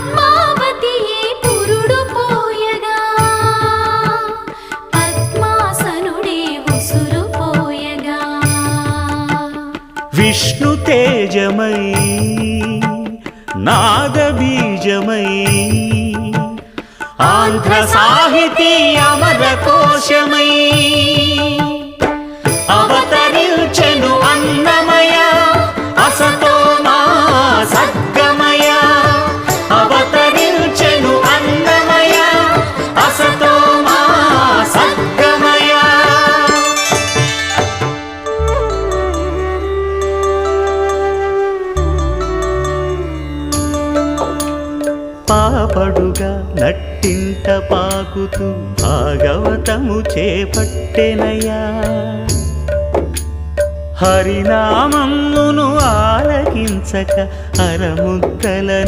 పద్మావతియే పురుడు పోయగా పద్మాసనుడే ఉసురు పోయగా విష్ణు తేజమై నాద బీజమై ఆంధ్ర సాహితీ అమర కోశమై అవతరించెను అన్నమయ అసతో మా సద్గమయ అవతరించెను అన్నమయ అసతో మా సద్గమయ పాపడుగా నట్టింట పాకుతూ భాగవతము చేపట్టెనయ్యా హరినామమును ఆలకించక అరముద్దలనే